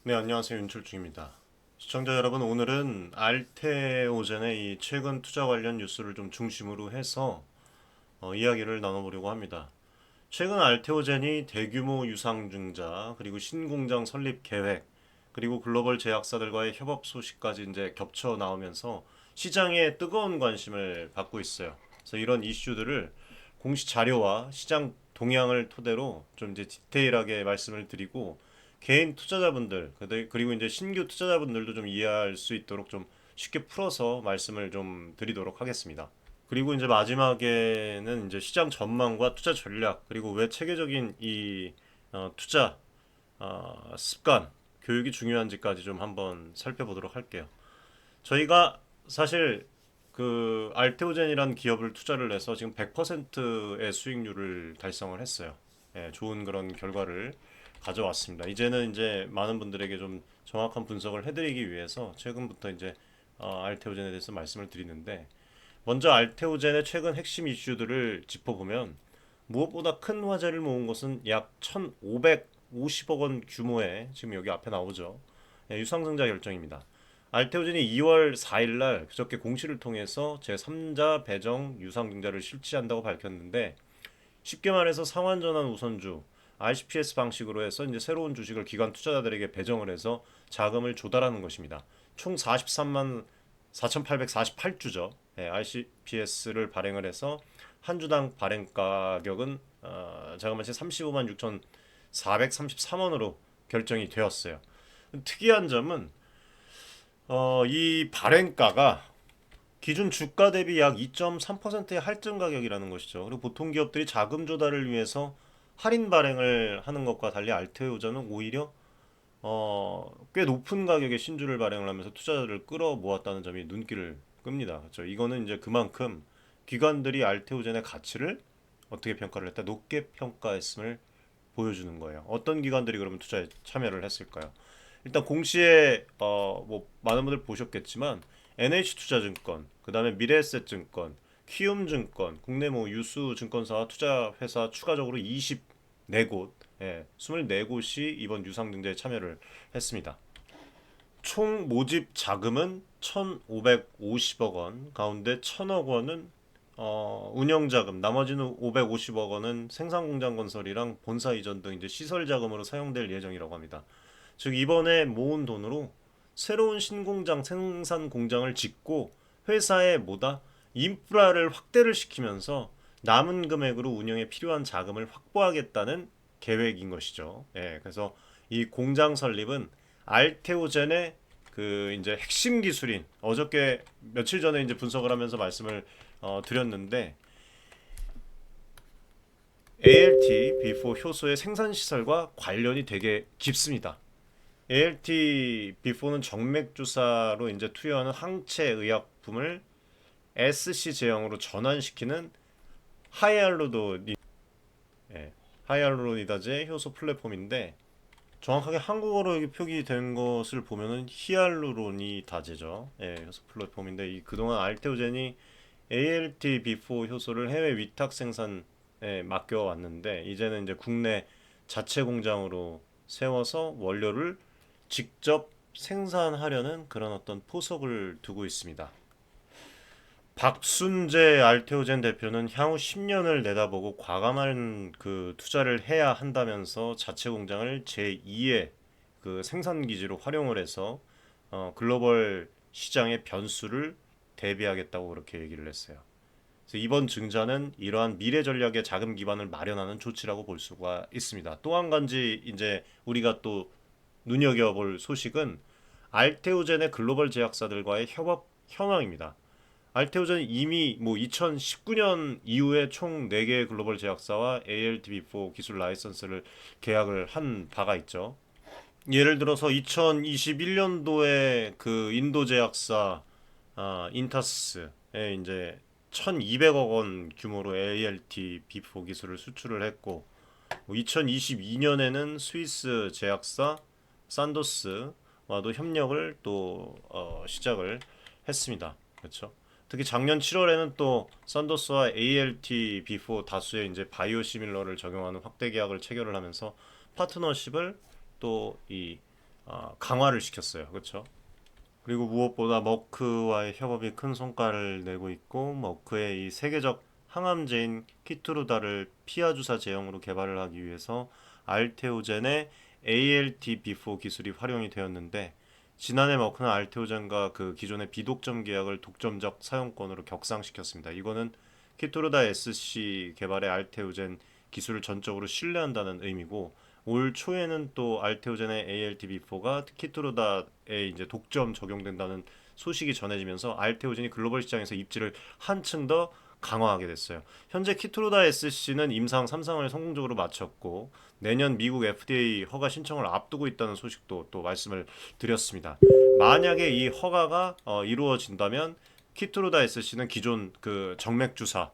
네, 안녕하세요. 윤철중입니다. 시청자 여러분, 오늘은 알테오젠의 이 최근 투자 관련 뉴스를 좀 중심으로 해서 이야기를 나눠보려고 합니다. 최근 알테오젠이 대규모 유상증자, 그리고 신공장 설립 계획, 그리고 글로벌 제약사들과의 협업 소식까지 이제 겹쳐 나오면서 시장에 뜨거운 관심을 받고 있어요. 그래서 이런 이슈들을 공시 자료와 시장 동향을 토대로 좀 이제 디테일하게 말씀을 드리고 개인 투자자분들 그리고 이제 신규 투자자분들도 좀 이해할 수 있도록 좀 쉽게 풀어서 말씀을 좀 드리도록 하겠습니다. 그리고 이제 마지막에는 이제 시장 전망과 투자 전략 그리고 왜 체계적인 이 투자 습관 교육이 중요한지까지 좀 한번 살펴보도록 할게요. 저희가 사실 그 알테오젠이라는 기업을 투자를 해서 지금 100%의 수익률을 달성을 했어요. 예, 좋은 그런 결과를 가져왔습니다. 이제는 이제 많은 분들에게 좀 정확한 분석을 해드리기 위해서 최근부터 이제 알테오젠에 대해서 말씀을 드리는데 먼저 알테오젠의 최근 핵심 이슈들을 짚어보면 무엇보다 큰 화제를 모은 것은 약 1,550억 원 규모의 지금 여기 앞에 나오죠. 예, 유상증자 결정입니다. 알테오젠이 2월 4일 날 그저께 공시를 통해서 제3자 배정 유상증자를 실시한다고 밝혔는데 쉽게 말해서 상환전환 우선주 RCPS 방식으로 해서 이제 새로운 주식을 기관 투자자들에게 배정을 해서 자금을 조달하는 것입니다. 총 43만 4,848주죠. RCPS를 발행을 해서 한 주당 발행 가격은 자그마치 35만 6,433원으로 결정이 되었어요. 특이한 점은 이 발행가가 기준 주가 대비 약 2.3%의 할증 가격이라는 것이죠. 그리고 보통 기업들이 자금 조달을 위해서 할인 발행을 하는 것과 달리 알테오전은 오히려 꽤 높은 가격의 신주를 발행을 하면서 투자자를 끌어모았다는 점이 눈길을 끕니다. 그렇죠? 이거는 이제 그만큼 기관들이 알테오젠의 가치를 어떻게 평가를 했다? 높게 평가했음을 보여주는 거예요. 어떤 기관들이 그러면 투자에 참여를 했을까요? 일단 공시에 뭐 많은 분들 보셨겠지만 NH투자증권, 그다음에 미래에셋증권, 키움증권, 국내 뭐 유수 증권사와 투자회사 추가적으로 24곳, 24곳이 이번 유상증자에 참여를 했습니다. 총 모집 자금은 1,550억 원, 가운데 1,000억 원은 운영 자금, 나머지는 550억 원은 생산공장 건설이랑 본사 이전 등 이제 시설 자금으로 사용될 예정이라고 합니다. 즉 이번에 모은 돈으로 새로운 신공장 생산 공장을 짓고 회사에 뭐다 인프라를 확대를 시키면서 남은 금액으로 운영에 필요한 자금을 확보하겠다는 계획인 것이죠. 예, 그래서 이 공장 설립은 알테오젠의 그 이제 핵심 기술인 어저께 며칠 전에 이제 분석을 하면서 말씀을 드렸는데 ALT B4 효소의 생산 시설과 관련이 되게 깊습니다. ALT B4는 정맥 주사로 이제 투여하는 항체 의약품을 SC 제형으로 전환시키는 하이알루로니 하이알루로니다제 효소 플랫폼인데 정확하게 한국어로 표기된 것을 보면은 히알루로니다제죠. 예, 효소 플랫폼인데 이 그동안 알테오젠이 ALT B4 효소를 해외 위탁 생산에 맡겨 왔는데 이제는 이제 국내 자체 공장으로 세워서 원료를 직접 생산하려는 그런 어떤 포석을 두고 있습니다. 박순재 알테오젠 대표는 향후 10년을 내다보고 과감한 그 투자를 해야 한다면서 자체 공장을 제2의 그 생산 기지로 활용을 해서 글로벌 시장의 변수를 대비하겠다고 그렇게 얘기를 했어요. 그래서 이번 증자는 이러한 미래 전략의 자금 기반을 마련하는 조치라고 볼 수가 있습니다. 또 한 가지 이제 우리가 또 눈여겨볼 소식은 알테오젠의 글로벌 제약사들과의 협업 현황입니다. 알테오젠이 이미 뭐 2019년 이후에 총 4개의 글로벌 제약사와 ALTB4 기술 라이선스를 계약을 한 바가 있죠. 예를 들어서 2021년도에 그 인도 제약사 인타스에 이제 1,200억 원 규모로 ALT-B4 기술을 수출을 했고 2022년에는 스위스 제약사 산도스와도 협력을 또 시작을 했습니다. 그렇죠? 특히 작년 7월에는 또 산도스와 ALT-B4 다수의 이제 바이오 시밀러를 적용하는 확대 계약을 체결을 하면서 파트너십을 또이 강화를 시켰어요. 그렇죠? 그리고 무엇보다 머크와의 협업이 큰 성과를 내고 있고 머크의 이 세계적 항암제인 키투르다를 피하 주사 제형으로 개발을 하기 위해서 알테오젠의 ALT-B4 기술이 활용이 되었는데 지난해 머크는 알테오젠과 그 기존의 비독점 계약을 독점적 사용권으로 격상시켰습니다. 이거는 키투르다 SC 개발의 알테오젠 기술을 전적으로 신뢰한다는 의미고 올 초에는 또 알테오젠의 ALTB4가 키투르다에 이제 독점 적용된다는 소식이 전해지면서 알테오젠이 글로벌 시장에서 입지를 한층 더 강화하게 됐어요. 현재 키투르다 SC는 임상 3상을 성공적으로 마쳤고 내년 미국 FDA 허가 신청을 앞두고 있다는 소식도 또 말씀을 드렸습니다. 만약에 이 허가가 이루어진다면 키투르다 SC는 기존 그 정맥 주사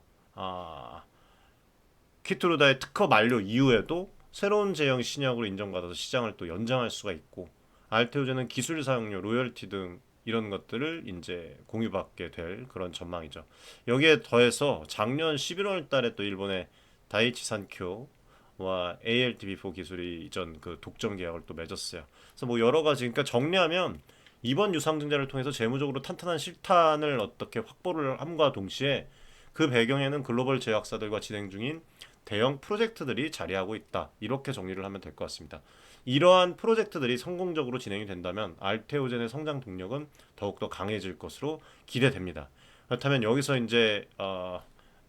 키투르다의 특허 만료 이후에도 새로운 제형 신약으로 인정받아서 시장을 또 연장할 수가 있고 알테오젠은 기술 사용료, 로열티 등 이런 것들을 이제 공유받게 될 그런 전망이죠. 여기에 더해서 작년 11월 달에 또 일본의 다이치 산쿄와 ALTB4 기술이 이전 그 독점 계약을 또 맺었어요. 그래서 뭐 여러 가지 그러니까 정리하면 이번 유상증자를 통해서 재무적으로 탄탄한 실탄을 어떻게 확보를 함과 동시에 그 배경에는 글로벌 제약사들과 진행 중인 대형 프로젝트들이 자리하고 있다. 이렇게 정리를 하면 될 것 같습니다. 이러한 프로젝트들이 성공적으로 진행이 된다면 알테오젠의 성장 동력은 더욱더 강해질 것으로 기대됩니다. 그렇다면 여기서 이제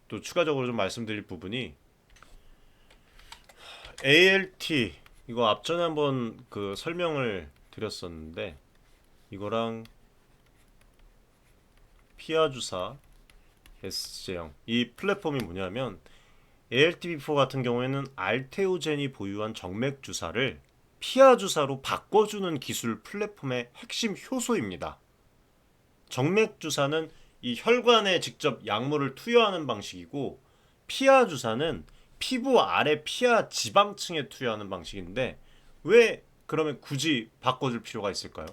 또 추가적으로 좀 말씀드릴 부분이 ALT 이거 앞전에 한번 그 설명을 드렸었는데 이거랑 피하 주사 S제형 이 플랫폼이 뭐냐면 ALTB4 같은 경우에는 알테오젠이 보유한 정맥 주사를 피하 주사로 바꿔주는 기술 플랫폼의 핵심 효소입니다. 정맥 주사는 이 혈관에 직접 약물을 투여하는 방식이고 피하 주사는 피부 아래 피하 지방층에 투여하는 방식인데 왜 그러면 굳이 바꿔줄 필요가 있을까요?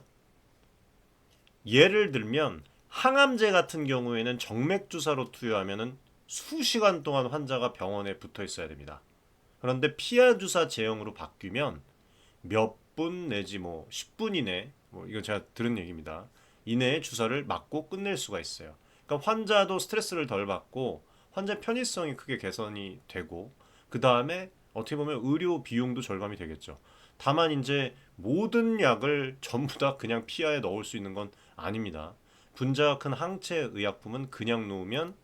예를 들면 항암제 같은 경우에는 정맥 주사로 투여하면은 수시간 동안 환자가 병원에 붙어 있어야 됩니다. 그런데 피하 주사 제형으로 바뀌면 몇 분 내지 뭐 10분 이내, 뭐 이건 제가 들은 얘기입니다. 이내에 주사를 맞고 끝낼 수가 있어요. 그러니까 환자도 스트레스를 덜 받고 환자 편의성이 크게 개선이 되고 그 다음에 어떻게 보면 의료 비용도 절감이 되겠죠. 다만 이제 모든 약을 전부 다 그냥 피하에 넣을 수 있는 건 아닙니다. 분자가 큰 항체 의약품은 그냥 놓으면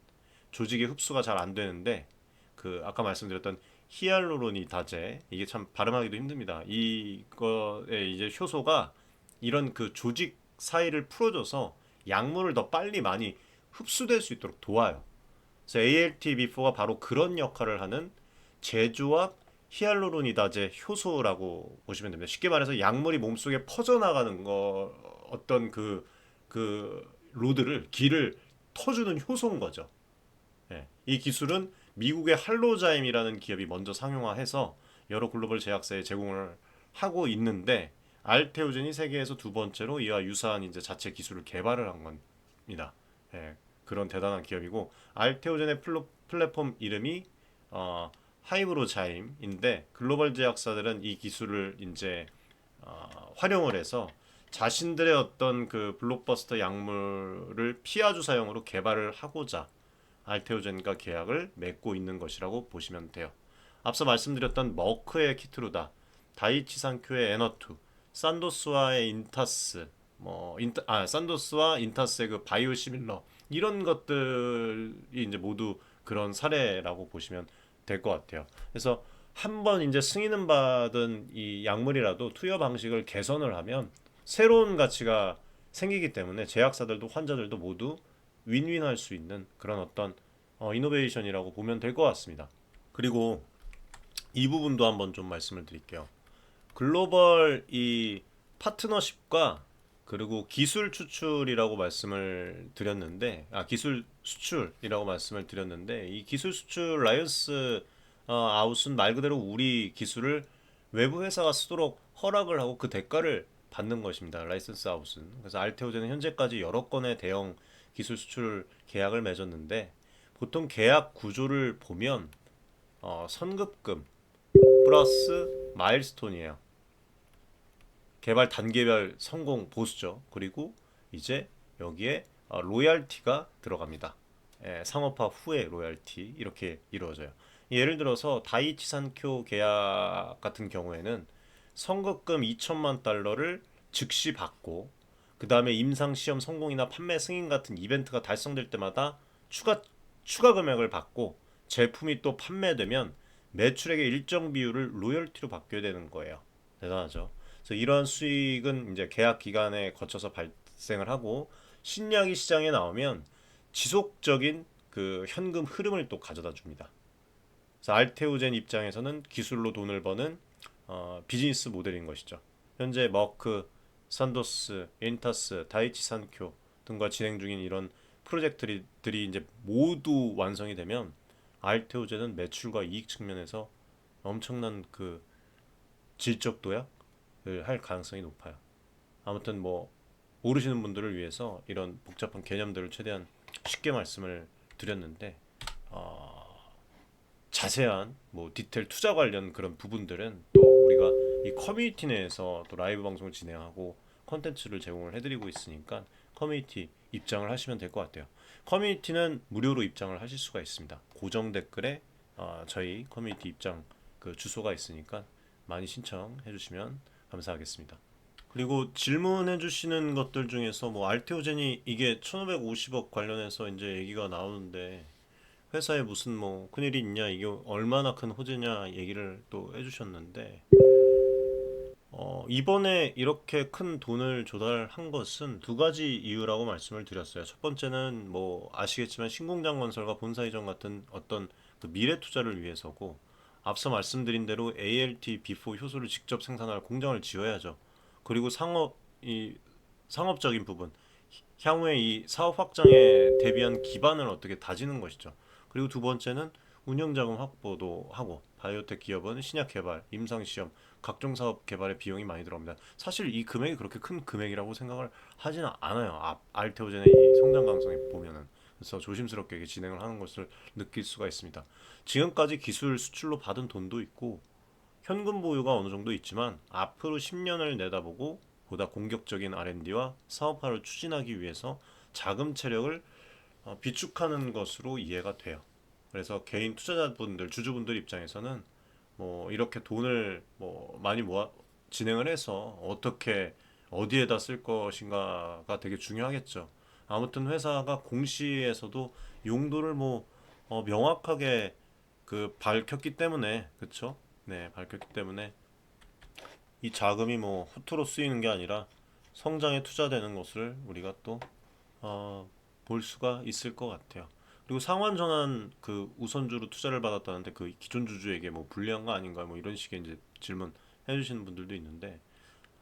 조직의 흡수가 잘 안 되는데 그 아까 말씀드렸던 히알루로니다제 이게 참 발음하기도 힘듭니다. 이거의 이제 효소가 이런 그 조직 사이를 풀어줘서 약물을 더 빨리 많이 흡수될 수 있도록 도와요. 그래서 ALT-B4가 바로 그런 역할을 하는 제조합 히알루로니다제 효소라고 보시면 됩니다. 쉽게 말해서 약물이 몸속에 퍼져나가는 거 어떤 그 로드를 길을 터주는 효소인 거죠. 예. 이 기술은 미국의 할로자임이라는 기업이 먼저 상용화해서 여러 글로벌 제약사에 제공을 하고 있는데 알테오젠이 세계에서 두 번째로 이와 유사한 이제 자체 기술을 개발을 한 겁니다. 예. 그런 대단한 기업이고 알테오젠의 플랫폼 이름이 하이브로자임인데 글로벌 제약사들은 이 기술을 이제 활용을 해서 자신들의 어떤 그 블록버스터 약물을 피하 주사용으로 개발을 하고자 알테오젠과 계약을 맺고 있는 것이라고 보시면 돼요. 앞서 말씀드렸던 머크의 키트루다, 다이치 산큐의 에너투, 산도스와의 인타스, 산도스와 인타스의 그 바이오시밀러 이런 것들이 이제 모두 그런 사례라고 보시면 될 것 같아요. 그래서 한번 이제 승인은 받은 이 약물이라도 투여 방식을 개선을 하면 새로운 가치가 생기기 때문에 제약사들도 환자들도 모두 윈윈할 수 있는 그런 어떤 이노베이션이라고 보면 될 것 같습니다. 그리고 이 부분도 한번 좀 말씀을 드릴게요. 글로벌 이 파트너십과 그리고 기술 추출이라고 말씀을 드렸는데 기술 수출이라고 말씀을 드렸는데 이 기술 수출 라이언스 아웃은 말 그대로 우리 기술을 외부 회사가 쓰도록 허락을 하고 그 대가를 받는 것입니다. 라이선스 아웃은. 그래서 알테오젠은 현재까지 여러 건의 대형 기술 수출 계약을 맺었는데 보통 계약 구조를 보면 선급금 플러스 마일스톤이에요. 개발 단계별 성공 보수죠. 그리고 이제 여기에 로얄티가 들어갑니다. 예, 상업화 후에 로얄티 이렇게 이루어져요. 예를 들어서 다이치 산쿄 계약 같은 경우에는 선급금 2천만 달러를 즉시 받고 그 다음에 임상 시험 성공이나 판매 승인 같은 이벤트가 달성될 때마다 추가 추가 금액을 받고 제품이 또 판매되면 매출액의 일정 비율을 로열티로 받게 되는 거예요. 대단하죠. 그래서 이러한 수익은 이제 계약 기간에 거쳐서 발생을 하고 신약이 시장에 나오면 지속적인 그 현금 흐름을 또 가져다 줍니다. 그래서 알테오젠 입장에서는 기술로 돈을 버는 비즈니스 모델인 것이죠. 현재 머크, 산도스, 인타스, 다이치 산쿄 등과 진행 중인 이런 프로젝트들이 이제 모두 완성이 되면 알테오젠은 매출과 이익 측면에서 엄청난 그 질적 도약을 할 가능성이 높아요. 아무튼 뭐 모르시는 분들을 위해서 이런 복잡한 개념들을 최대한 쉽게 말씀을 드렸는데 어, 자세한 뭐 디테일 투자 관련 그런 부분들은 또 우리가 이 커뮤니티 내에서 또 라이브 방송을 진행하고 컨텐츠를 제공을 해드리고 있으니까 커뮤니티 입장을 하시면 될 것 같아요. 커뮤니티는 무료로 입장을 하실 수가 있습니다. 고정 댓글에 저희 커뮤니티 입장 그 주소가 있으니까 많이 신청해 주시면 감사하겠습니다. 그리고 질문해 주시는 것들 중에서 뭐 알테오젠이 이게 1550억 관련해서 이제 얘기가 나오는데 회사에 무슨 뭐 큰일이 있냐 이게 얼마나 큰 호재냐 얘기를 또 해주셨는데 이번에 이렇게 큰 돈을 조달한 것은 두 가지 이유라고 말씀을 드렸어요. 첫 번째는 뭐 아시겠지만 신공장 건설과 본사 이전 같은 어떤 그 미래 투자를 위해서고 앞서 말씀드린 대로 ALT B4 효소를 직접 생산할 공장을 지어야죠. 그리고 이 상업적인 부분 향후에 이 사업 확장에 대비한 기반을 어떻게 다지는 것이죠. 그리고 두 번째는 운영자금 확보도 하고 바이오텍 기업은 신약 개발, 임상 시험, 각종 사업 개발에 비용이 많이 들어갑니다. 사실 이 금액이 그렇게 큰 금액이라고 생각을 하지는 않아요. 알테오젠의 이 성장 가능성에 보면은. 그래서 조심스럽게 진행을 하는 것을 느낄 수가 있습니다. 지금까지 기술 수출로 받은 돈도 있고 현금 보유가 어느 정도 있지만 앞으로 10년을 내다보고 보다 공격적인 R&D와 사업화를 추진하기 위해서 자금 체력을 비축하는 것으로 이해가 돼요. 그래서 개인 투자자분들, 주주분들 입장에서는 뭐 이렇게 돈을 뭐 많이 모아 진행을 해서 어떻게 어디에다 쓸 것인가가 되게 중요하겠죠. 아무튼 회사가 공시에서도 용도를 뭐 명확하게 그 밝혔기 때문에 그쵸? 네, 밝혔기 때문에 이 자금이 뭐 허투루 쓰이는 게 아니라 성장에 투자되는 것을 우리가 또 볼 수가 있을 것 같아요. 그리고 상환 전환 그 우선주로 투자를 받았다는데 그 기존 주주에게 뭐 불리한 거 아닌가 뭐 이런 식의 이제 질문 해주시는 분들도 있는데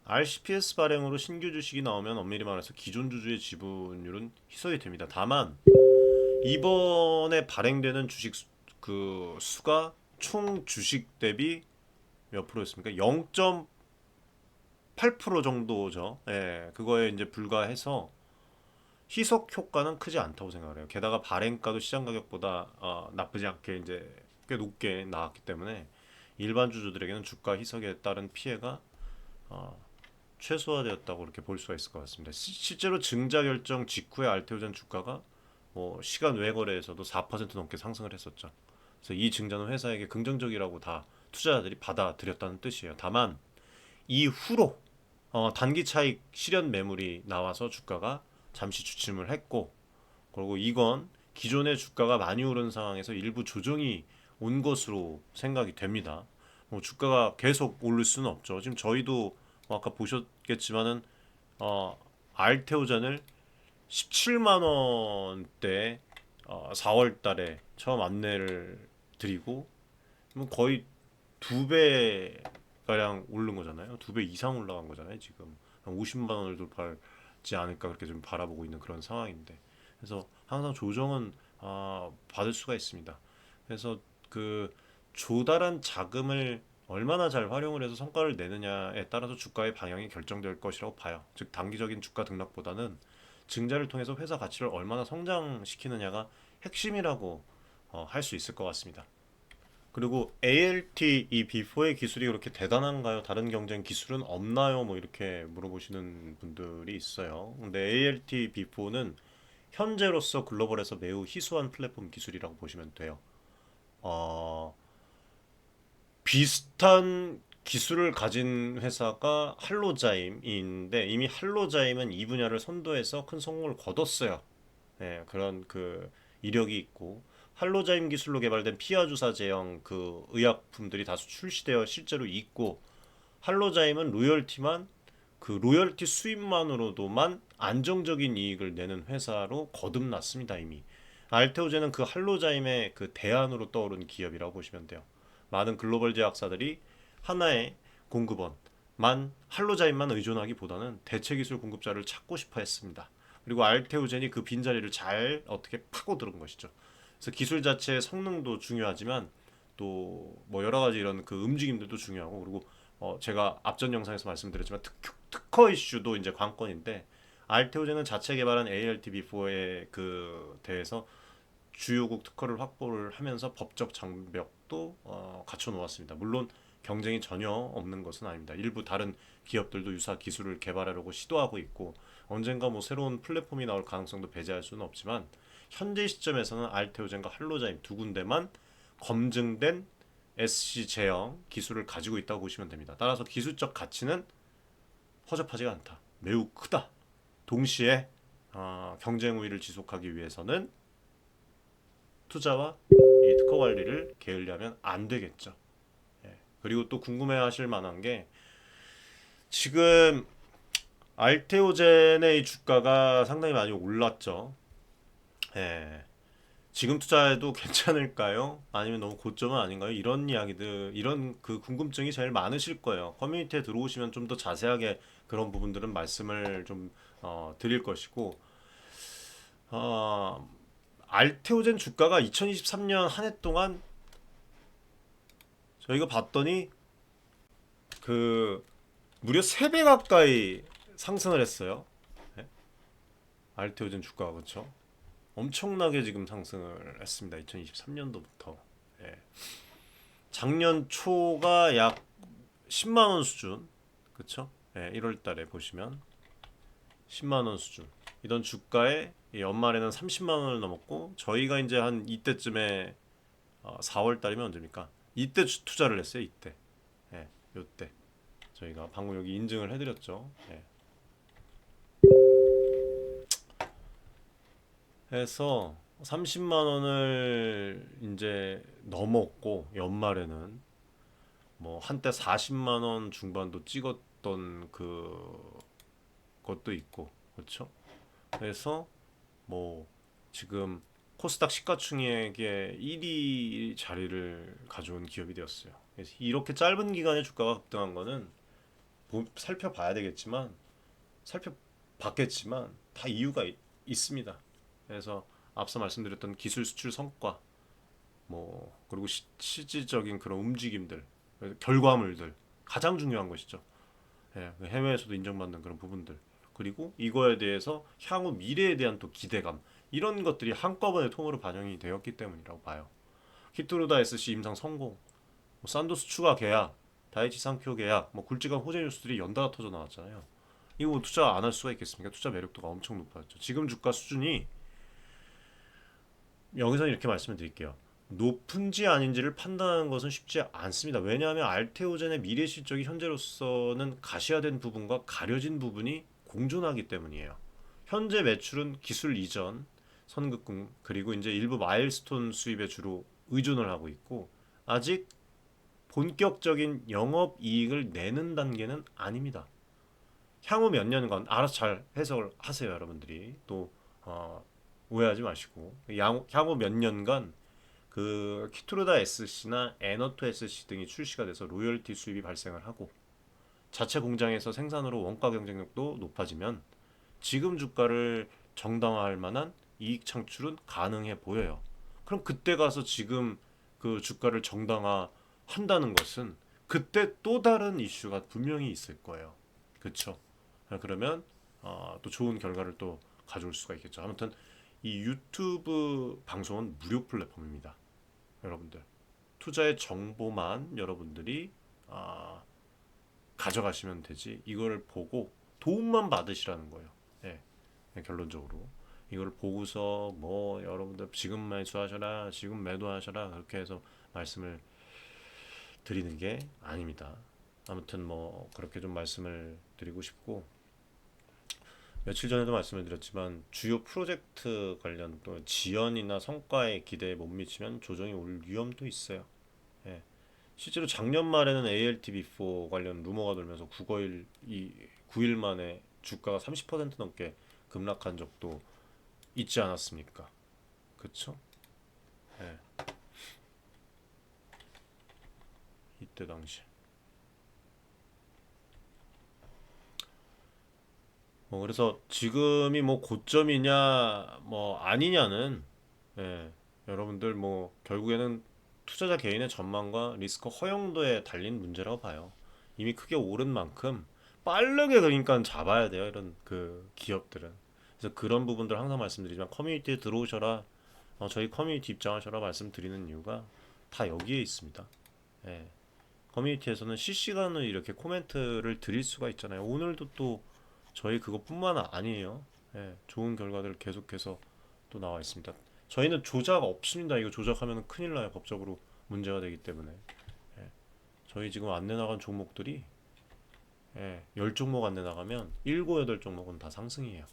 RCPS 발행으로 신규 주식이 나오면 엄밀히 말해서 기존 주주의 지분율은 희석이 됩니다. 다만 이번에 발행되는 주식 그 수가 총 주식 대비 몇 프로였습니까? 0.8% 정도죠. 예, 그거에 이제 불과해서 희석 효과는 크지 않다고 생각을 해요. 게다가 발행가도 시장 가격보다 나쁘지 않게 이제 꽤 높게 나왔기 때문에 일반 주주들에게는 주가 희석에 따른 피해가 어, 최소화되었다고 이렇게 볼 수가 있을 것 같습니다. 실제로 증자 결정 직후에 알테오젠 주가가 뭐 시간 외 거래에서도 4% 넘게 상승을 했었죠. 그래서 이 증자는 회사에게 긍정적이라고 다 투자자들이 받아들였다는 뜻이에요. 다만 이후로 단기 차익 실현 매물이 나와서 주가가 잠시 주춤을 했고 그리고 이건 기존의 주가가 많이 오른 상황에서 일부 조정이 온 것으로 생각이 됩니다. 뭐 주가가 계속 오를 수는 없죠. 지금 저희도 뭐 아까 보셨겠지만은 알테오잔을 17만 원대 4월 달에 처음 안내를 드리고 거의 두 배 가량 오른 거잖아요. 두 배 이상 올라간 거잖아요. 지금 한 50만 원을 돌파하지 않을까 그렇게 좀 바라보고 있는 그런 상황인데, 그래서 항상 조정은 받을 수가 있습니다. 그래서 그 조달한 자금을 얼마나 잘 활용을 해서 성과를 내느냐에 따라서 주가의 방향이 결정될 것이라고 봐요. 즉 단기적인 주가 등락보다는 증자를 통해서 회사 가치를 얼마나 성장시키느냐가 핵심이라고 할 수 있을 것 같습니다. 그리고 ALT 이 B4의 기술이 그렇게 대단한가요? 다른 경쟁 기술은 없나요? 뭐 이렇게 물어보시는 분들이 있어요. 근데 ALT B4는 현재로서 글로벌에서 매우 희소한 플랫폼 기술이라고 보시면 돼요. 어, 비슷한 기술을 가진 회사가 할로자임인데 이미 할로자임은 이 분야를 선도해서 큰 성공을 거뒀어요. 예, 그런 그 이력이 있고 할로자임 기술로 개발된 피하 주사 제형 그 의약품들이 다수 출시되어 실제로 있고 할로자임은 로열티만 그 로열티 수입만으로도만 안정적인 이익을 내는 회사로 거듭났습니다 이미. 알테오제는 그 할로자임의 그 대안으로 떠오른 기업이라고 보시면 돼요. 많은 글로벌 제약사들이 하나의 공급원만 할로자임만 의존하기보다는 대체 기술 공급자를 찾고 싶어 했습니다. 그리고 알테오젠이 그 빈자리를 잘 어떻게 파고들은 것이죠. 그래서 기술 자체의 성능도 중요하지만 또 뭐 여러 가지 이런 그 움직임들도 중요하고 그리고 제가 앞전 영상에서 말씀드렸지만 특허 이슈도 이제 관건인데 알테오젠은 자체 개발한 ALTB4에 그 대해서 주요국 특허를 확보를 하면서 법적 장벽도 갖춰 놓았습니다. 물론 경쟁이 전혀 없는 것은 아닙니다. 일부 다른 기업들도 유사 기술을 개발하려고 시도하고 있고 언젠가 뭐 새로운 플랫폼이 나올 가능성도 배제할 수는 없지만 현재 시점에서는 알테오젠과 할로자임 두 군데만 검증된 SC 제형 기술을 가지고 있다고 보시면 됩니다. 따라서 기술적 가치는 허접하지가 않다. 매우 크다. 동시에 경쟁 우위를 지속하기 위해서는 투자와 이 특허 관리를 게을리하면 안 되겠죠. 예. 그리고 또 궁금해하실 만한 게 지금 알테오젠의 주가가 상당히 많이 올랐죠. 예. 지금 투자해도 괜찮을까요? 아니면 너무 고점은 아닌가요? 이런 이야기들, 이런 그 궁금증이 제일 많으실 거예요. 커뮤니티에 들어오시면 좀 더 자세하게 그런 부분들은 말씀을 좀 드릴 것이고, 어, 알테오젠 주가가 2023년 한 해 동안 저희가 봤더니 그 무려 3배 가까이 상승을 했어요. 네? 알테오젠 주가가 그렇죠? 엄청나게 지금 상승을 했습니다. 2023년도부터. 예. 작년 초가 약 10만 원 수준. 그렇죠? 예, 1월 달에 보시면 10만 원 수준. 이런 주가에 연말에는 30만 원을 넘었고 저희가 이제 한 이때쯤에 4월 달이면 언제입니까? 이때 투자를 했어요. 이때. 예, 요때. 저희가 방금 여기 인증을 해드렸죠. 예. 해서 30만 원을 이제 넘었고 연말에는 뭐 한때 40만 원 중반도 찍었던 그 것도 있고 그렇죠? 그래서 뭐 지금 코스닥 시가총액의 1위 자리를 가져온 기업이 되었어요. 그래서 이렇게 짧은 기간에 주가가 급등한 거는 살펴봐야 되겠지만 살펴봤겠지만 다 이유가 있습니다. 그래서 앞서 말씀드렸던 기술 수출 성과 뭐 그리고 실질적인 그런 움직임들 결과물들 가장 중요한 것이죠. 예, 해외에서도 인정받는 그런 부분들 그리고 이거에 대해서 향후 미래에 대한 또 기대감 이런 것들이 한꺼번에 통으로 반영이 되었기 때문이라고 봐요. 키토루다 SC 임상 성공, 뭐 산도스 추가 계약, 다이치 상표 계약, 뭐 굵직한 호재 뉴스들이 연달아 터져 나왔잖아요. 이거 뭐 투자 안 할 수가 있겠습니까? 투자 매력도가 엄청 높아졌죠. 지금 주가 수준이 여기서 이렇게 말씀을 드릴게요. 높은지 아닌지를 판단하는 것은 쉽지 않습니다. 왜냐하면 알테오젠의 미래 실적이 현재로서는 가시화된 부분과 가려진 부분이 공존하기 때문이에요. 현재 매출은 기술 이전, 선급금 그리고 이제 일부 마일스톤 수입에 주로 의존을 하고 있고 아직 본격적인 영업 이익을 내는 단계는 아닙니다. 향후 몇 년간 알아서 잘 해석을 하세요, 여러분들이. 또 오해하지 마시고 향후 몇 년간 그 키트루다 SC나 에너투 SC 등이 출시가 돼서 로열티 수입이 발생을 하고 자체 공장에서 생산으로 원가 경쟁력도 높아지면 지금 주가를 정당화할 만한 이익 창출은 가능해 보여요. 그럼 그때 가서 지금 그 주가를 정당화 한다는 것은 그때 또 다른 이슈가 분명히 있을 거예요. 그렇죠? 그러면 또 좋은 결과를 또 가져올 수가 있겠죠. 아무튼 이 유튜브 방송은 무료 플랫폼입니다. 여러분들 투자의 정보만 여러분들이 가져가시면 되지. 이거를 보고 도움만 받으시라는 거예요. 예, 결론적으로 이걸 보고서 뭐 여러분들 지금 매수하셔라, 지금 매도하셔라 그렇게 해서 말씀을 드리는 게 아닙니다. 아무튼 뭐 그렇게 좀 말씀을 드리고 싶고, 며칠 전에도 말씀을 드렸지만 주요 프로젝트 관련 또 지연이나 성과에 기대에 못 미치면 조정이 올 위험도 있어요. 예. 실제로 작년 말에는 ALTV4 관련 루머가 돌면서 9일 만에 주가가 30% 넘게 급락한 적도 있지 않았습니까? 그쵸? 예. 이때 당시. 뭐 그래서 지금이 뭐 고점이냐 뭐 아니냐는, 예, 여러분들 뭐 결국에는 투자자 개인의 전망과 리스크 허용도에 달린 문제라고 봐요. 이미 크게 오른 만큼 빠르게 그러니까 잡아야 돼요. 이런 그 기업들은. 그래서 그런 부분들 항상 말씀드리지만 커뮤니티에 들어오셔라, 저희 커뮤니티 입장하셔라 말씀드리는 이유가 다 여기에 있습니다. 예. 커뮤니티에서는 실시간으로 이렇게 코멘트를 드릴 수가 있잖아요. 오늘도 또 저희 그것뿐만 아니에요. 예, 좋은 결과들 계속해서 또 나와 있습니다. 저희는 조작 없습니다. 이거 조작하면 큰일 나요. 법적으로 문제가 되기 때문에. 예, 저희 지금 안내 나간 종목들이, 10종목 안내 나가면 7, 8종목은 다 상승이에요.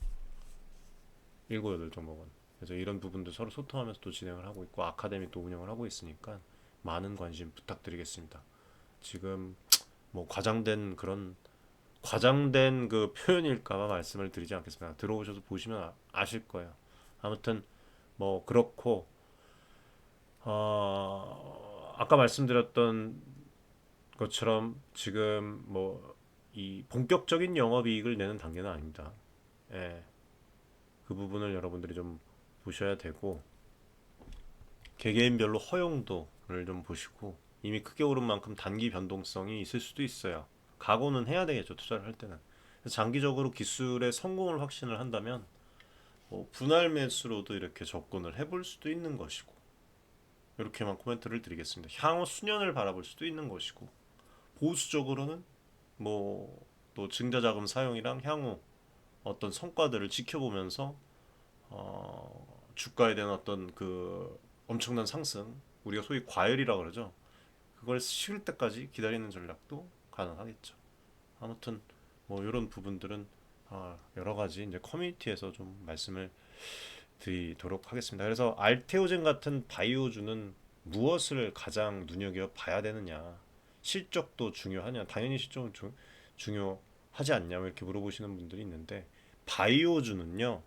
7, 8종목은. 그래서 이런 부분도 서로 소통하면서 또 진행을 하고 있고 아카데미 또 운영을 하고 있으니까 많은 관심 부탁드리겠습니다. 지금 뭐 과장된 그 표현일까봐 말씀을 드리지 않겠습니다. 들어오셔서 보시면 아실 거예요. 아무튼 뭐 그렇고, 아까 말씀드렸던 것처럼 지금 뭐 이 본격적인 영업이익을 내는 단계는 아닙니다. 예, 그 부분을 여러분들이 좀 보셔야 되고, 개개인별로 허용도를 좀 보시고, 이미 크게 오른 만큼 단기 변동성이 있을 수도 있어요. 각오는 해야 되겠죠, 투자를 할 때는. 장기적으로 기술의 성공을 확신을 한다면 뭐 분할 매수로도 이렇게 접근을 해볼 수도 있는 것이고, 이렇게만 코멘트를 드리겠습니다. 향후 수년을 바라볼 수도 있는 것이고, 보수적으로는 뭐 또 증자자금 사용이랑 향후 어떤 성과들을 지켜보면서 주가에 대한 어떤 그 엄청난 상승, 우리가 소위 과열이라고 그러죠. 그걸 식을 때까지 기다리는 전략도 가능하겠죠. 아무튼 뭐 이런 부분들은 여러 가지 이제 커뮤니티에서 좀 말씀을 드리도록 하겠습니다. 그래서 알테오젠 같은 바이오주는 무엇을 가장 눈여겨 봐야 되느냐? 실적도 중요하냐? 당연히 실적은 중요하지 않냐? 이렇게 물어보시는 분들이 있는데, 바이오주는요,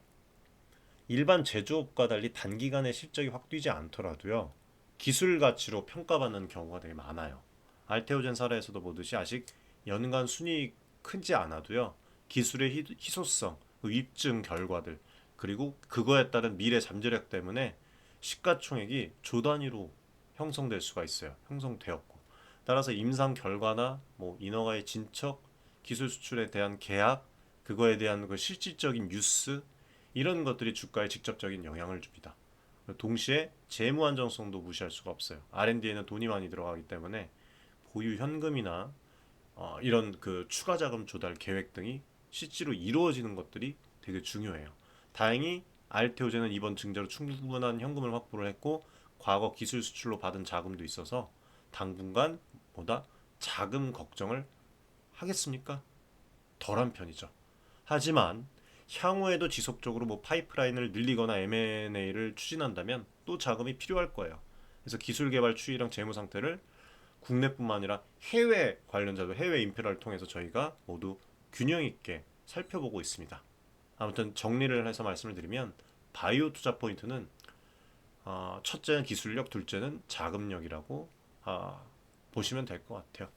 일반 제조업과 달리 단기간에 실적이 확 뛰지 않더라도요, 기술 가치로 평가받는 경우가 되게 많아요. 알테오젠 사례에서도 보듯이 아직 연간 순이익 크지 않아도요, 기술의 희소성, 그 입증 결과들, 그리고 그거에 따른 미래 잠재력 때문에 시가총액이 조 단위로 형성될 수가 있어요. 형성되었고, 따라서 임상 결과나 뭐 인허가의 진척, 기술 수출에 대한 계약, 그거에 대한 그 실질적인 뉴스, 이런 것들이 주가에 직접적인 영향을 줍니다. 동시에 재무 안정성도 무시할 수가 없어요. R&D에는 돈이 많이 들어가기 때문에 보유 현금이나 이런 그 추가 자금 조달 계획 등이 실제로 이루어지는 것들이 되게 중요해요. 다행히 알테오제는 이번 증자로 충분한 현금을 확보를 했고, 과거 기술 수출로 받은 자금도 있어서 당분간 보다 자금 걱정을 하겠습니까? 덜한 편이죠. 하지만 향후에도 지속적으로 뭐 파이프라인을 늘리거나 M&A를 추진한다면 또 자금이 필요할 거예요. 그래서 기술 개발 추이랑 재무 상태를 국내뿐만 아니라 해외 관련자도 해외 인프라를 통해서 저희가 모두 균형 있게 살펴보고 있습니다. 아무튼 정리를 해서 말씀을 드리면, 바이오 투자 포인트는 첫째는 기술력, 둘째는 자금력이라고 보시면 될 것 같아요.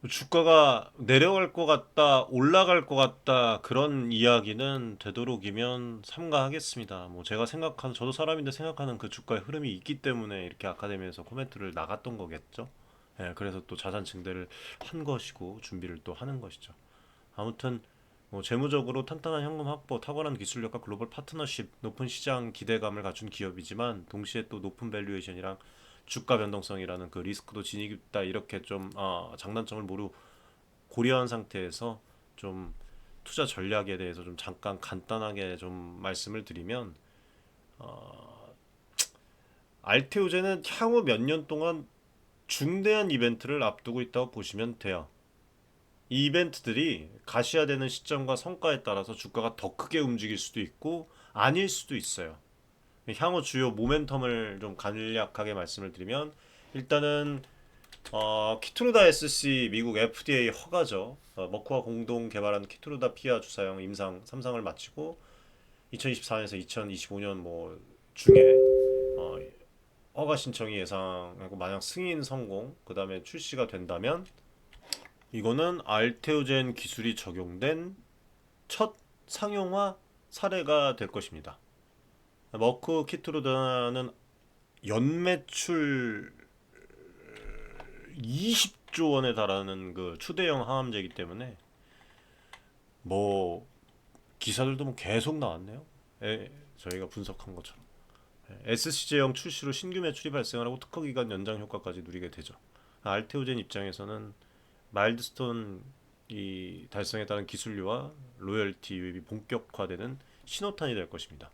주가가 내려갈 것 같다, 올라갈 것 같다, 그런 이야기는 되도록이면 삼가하겠습니다. 뭐 제가 생각하는, 저도 사람인데 생각하는 그 주가의 흐름이 있기 때문에 이렇게 아카데미에서 코멘트를 나갔던 거겠죠. 예, 그래서 또 자산 증대를 한 것이고 준비를 또 하는 것이죠. 아무튼 뭐 재무적으로 탄탄한 현금 확보, 탁월한 기술력과 글로벌 파트너십, 높은 시장 기대감을 갖춘 기업이지만 동시에 또 높은 밸류에이션이랑 주가 변동성이라는 그 리스크도 지니고 있다 이렇게 좀 장단점을 모두 고려한 상태에서 좀 투자 전략에 대해서 좀 잠깐 간단하게 좀 말씀을 드리면 알테오제는 향후 몇 년 동안 중대한 이벤트를 앞두고 있다고 보시면 돼요. 이 이벤트들이 가시화되는 시점과 성과에 따라서 주가가 더 크게 움직일 수도 있고 아닐 수도 있어요. 향후 주요 모멘텀을 좀 간략하게 말씀을 드리면 일단은 키트루다 SC 미국 FDA 허가죠. 머크와 공동 개발한 키트루다 피아 주사형 임상 3상을 마치고 2024년에서 2025년 뭐 중에 어, 허가 신청이 예상하고 만약 승인 성공 그 다음에 출시가 된다면 이거는 알테오젠 기술이 적용된 첫 상용화 사례가 될 것입니다. 머크 키트루다는 연매출 20조 원에 달하는 그 추대형 항암제이기 때문에 뭐 기사들도 뭐 계속 나왔네요. 저희가 분석한 것처럼 SC제형 출시로 신규 매출이 발생을 하고 특허 기간 연장 효과까지 누리게 되죠. 알테오젠 입장에서는 마일드스톤 이 달성에 따른 기술료와 로열티 유입이 본격화되는 신호탄이 될 것입니다.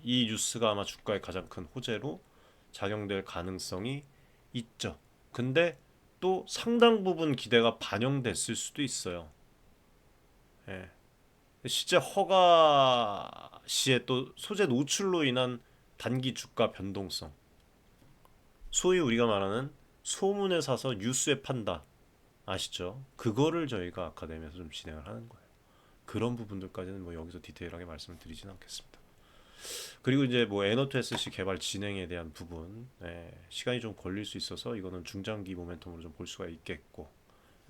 이 뉴스가 아마 주가의 가장 큰 호재로 작용될 가능성이 있죠. 근데 또 상당 부분 기대가 반영됐을 수도 있어요. 예. 실제 허가 시에 또 소재 노출로 인한 단기 주가 변동성, 소위 우리가 말하는 소문에 사서 뉴스에 판다 아시죠? 그거를 저희가 아카데미에서 좀 진행을 하는 거예요. 그런 부분들까지는 뭐 여기서 디테일하게 말씀을 드리진 않겠습니다. 그리고 이제 뭐 에너투 SC 개발 진행에 대한 부분, 시간이 좀 걸릴 수 있어서 이거는 중장기 모멘텀으로 좀 볼 수가 있겠고,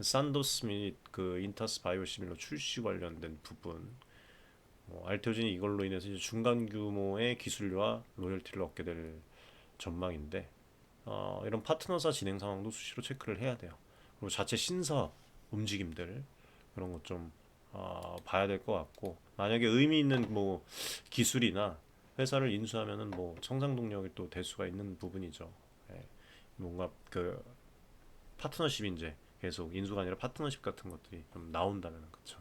산도스 및 그 인타스 바이오시밀러 출시 관련된 부분, 알테오진이 이걸로 인해서 이제 중간 규모의 기술료와 로열티를 얻게 될 전망인데, 이런 파트너사 진행 상황도 수시로 체크를 해야 돼요. 그리고 자체 신사 움직임들 그런 것 좀 봐야 될 것 같고 만약에 의미 있는 뭐 기술이나 회사를 인수하면은 뭐 성장 동력이 또 될 수가 있는 부분이죠. 예. 뭔가 그 파트너십 이제 계속 인수가 아니라 파트너십 같은 것들이 좀 나온다면 그렇죠.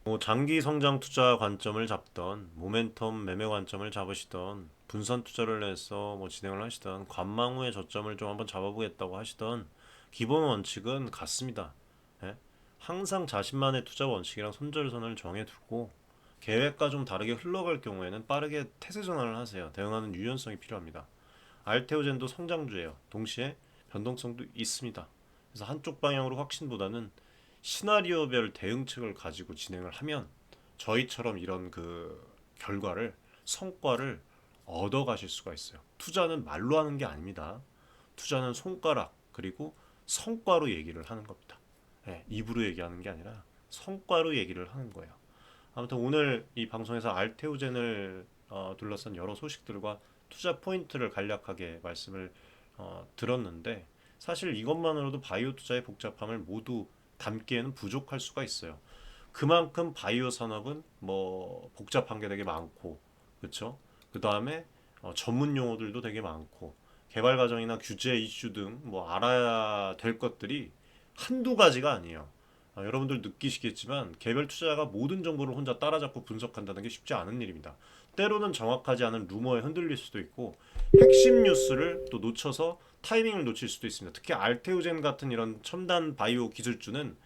뭐 장기 성장 투자 관점을 잡던 모멘텀 매매 관점을 잡으시던 분산 투자를 해서 뭐 진행을 하시던 관망후의 저점을 좀 한번 잡아보겠다고 하시던 기본 원칙은 같습니다. 예? 항상 자신만의 투자 원칙이랑 손절선을 정해두고 계획과 좀 다르게 흘러갈 경우에는 빠르게 태세 전환을 하세요. 대응하는 유연성이 필요합니다. 알테오젠도 성장주예요. 동시에 변동성도 있습니다. 그래서 한쪽 방향으로 확신보다는 시나리오별 대응책을 가지고 진행을 하면 저희처럼 이런 그 결과를 성과를 얻어 가실 수가 있어요. 투자는 말로 하는 게 아닙니다. 투자는 손가락 그리고 성과로 얘기를 하는 겁니다. 입으로 얘기하는 게 아니라 성과로 얘기를 하는 거예요. 아무튼 오늘 이 방송에서 알테오젠을 둘러싼 여러 소식들과 투자 포인트를 간략하게 말씀을 들었는데 사실 이것만으로도 바이오 투자의 복잡함을 모두 담기에는 부족할 수가 있어요. 그만큼 바이오 산업은 뭐 복잡한 게 되게 많고, 그렇죠? 그 다음에 전문 용어들도 되게 많고, 개발 과정이나 규제 이슈 등 뭐 알아야 될 것들이 한두 가지가 아니에요. 여러분들 느끼시겠지만 개별 투자자가 모든 정보를 혼자 따라잡고 분석한다는 게 쉽지 않은 일입니다. 때로는 정확하지 않은 루머에 흔들릴 수도 있고 핵심 뉴스를 또 놓쳐서 타이밍을 놓칠 수도 있습니다. 특히 알테오젠 같은 이런 첨단 바이오 기술주는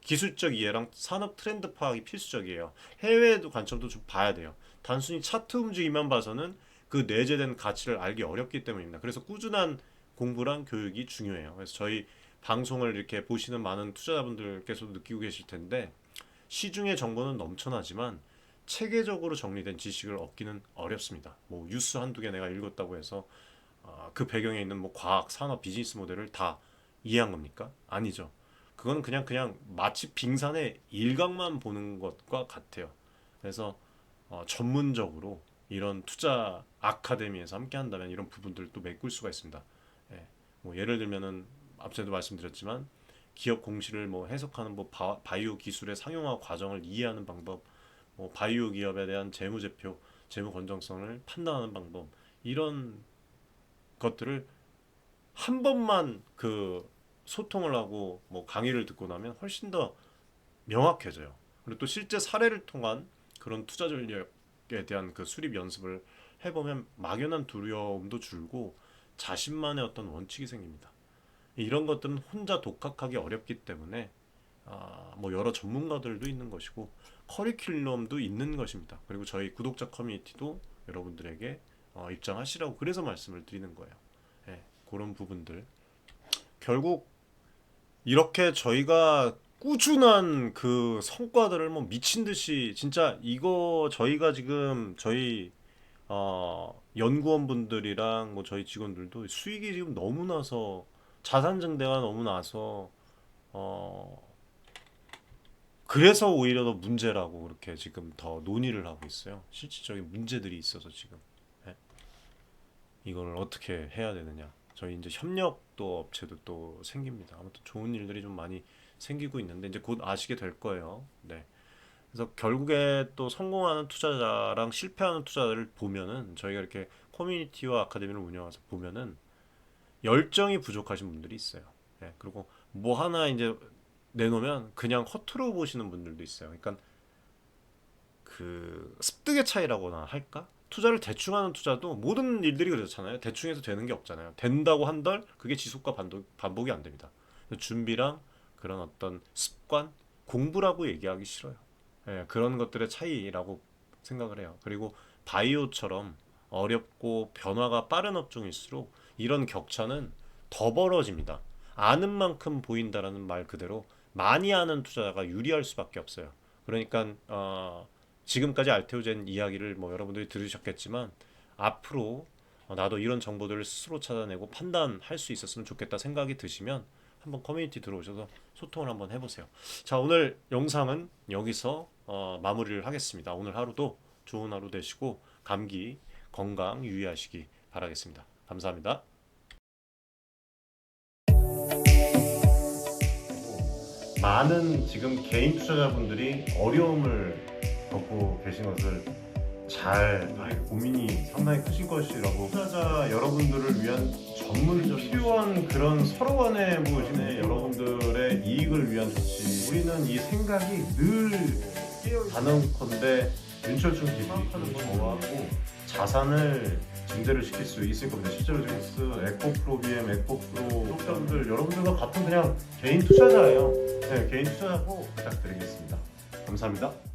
기술적 이해랑 산업 트렌드 파악이 필수적이에요. 해외에도 관점도 좀 봐야 돼요. 단순히 차트 움직임만 봐서는 그 내재된 가치를 알기 어렵기 때문입니다. 그래서 꾸준한 공부랑 교육이 중요해요. 그래서 저희 방송을 이렇게 보시는 많은 투자자분들께서도 느끼고 계실 텐데 시중의 정보는 넘쳐나지만 체계적으로 정리된 지식을 얻기는 어렵습니다. 뭐 뉴스 한두 개 내가 읽었다고 해서 그 배경에 있는 뭐 과학, 산업, 비즈니스 모델을 다 이해한 겁니까? 아니죠. 그건 그냥 마치 빙산의 일각만 보는 것과 같아요. 그래서 전문적으로 이런 투자 아카데미에서 함께 한다면 이런 부분들도 메꿀 수가 있습니다. 예. 뭐 예를 들면은 앞서도 말씀드렸지만 기업 공시를 뭐 해석하는 뭐 바이오 기술의 상용화 과정을 이해하는 방법, 뭐 바이오 기업에 대한 재무제표, 재무 건전성을 판단하는 방법 이런 것들을 한 번만 그 소통을 하고 뭐 강의를 듣고 나면 훨씬 더 명확해져요. 그리고 또 실제 사례를 통한 그런 투자 전략에 대한 그 수립 연습을 해보면 막연한 두려움도 줄고 자신만의 어떤 원칙이 생깁니다. 이런 것들은 혼자 독학하기 어렵기 때문에 뭐 여러 전문가들도 있는 것이고 커리큘럼도 있는 것입니다. 그리고 저희 구독자 커뮤니티도 여러분들에게 입장하시라고 그래서 말씀을 드리는 거예요. 예, 그런 부분들 결국 이렇게 저희가 꾸준한 그 성과들을 뭐 미친 듯이 진짜 이거 저희가 지금 저희 연구원분들이랑 뭐 저희 직원들도 수익이 지금 너무 나서 자산 증대가 너무 나서 어 그래서 오히려 더 문제라고 그렇게 지금 더 논의를 하고 있어요. 실질적인 문제들이 있어서 지금 예. 이걸 어떻게 해야 되느냐. 저희 이제 협력도 업체도 또 생깁니다. 아무튼 좋은 일들이 좀 많이 생기고 있는데 이제 곧 아시게 될 거예요. 네. 그래서 결국에 또 성공하는 투자자랑 실패하는 투자자를 보면은 저희가 이렇게 커뮤니티와 아카데미를 운영해서 보면은 열정이 부족하신 분들이 있어요. 예, 그리고 뭐 하나 이제 내놓으면 그냥 허투루 보시는 분들도 있어요. 그러니까 그 습득의 차이라고나 할까? 투자를 대충 하는 투자도 모든 일들이 그렇잖아요. 대충 해서 되는 게 없잖아요. 된다고 한들 그게 지속과 반복이 안 됩니다. 준비랑 그런 어떤 습관, 공부라고 얘기하기 싫어요. 예, 그런 것들의 차이라고 생각을 해요. 그리고 바이오처럼 어렵고 변화가 빠른 업종일수록 이런 격차는 더 벌어집니다. 아는 만큼 보인다라는 말 그대로 많이 아는 투자자가 유리할 수밖에 없어요. 그러니까 지금까지 알테오젠 이야기를 뭐 여러분들이 들으셨겠지만 앞으로 나도 이런 정보들을 스스로 찾아내고 판단할 수 있었으면 좋겠다 생각이 드시면 한번 커뮤니티 들어오셔서 소통을 한번 해보세요. 자, 오늘 영상은 여기서 마무리를 하겠습니다. 오늘 하루도 좋은 하루 되시고 감기 건강 유의하시기 바라겠습니다. 감사합니다. 많은 지금 개인 투자자분들이 어려움을 겪고 계신 것을 잘 고민이 상당히 크신 것이라고 투자자 여러분들을 위한 전문적인 필요한 그런 서로 간의 무엇이네 여러분들의 이익을 위한 조치 우리는 이 생각이 늘 단언컨대 윤철중 기술하는 걸 좋아하고 자산을 증대를 시킬 수 있을 겁니다. 실제로 지금 에코프로 에코프로 구독자분들 여러분들과 같은 그냥 개인 투자자예요. 네, 개인 투자자고 부탁드리겠습니다. 감사합니다.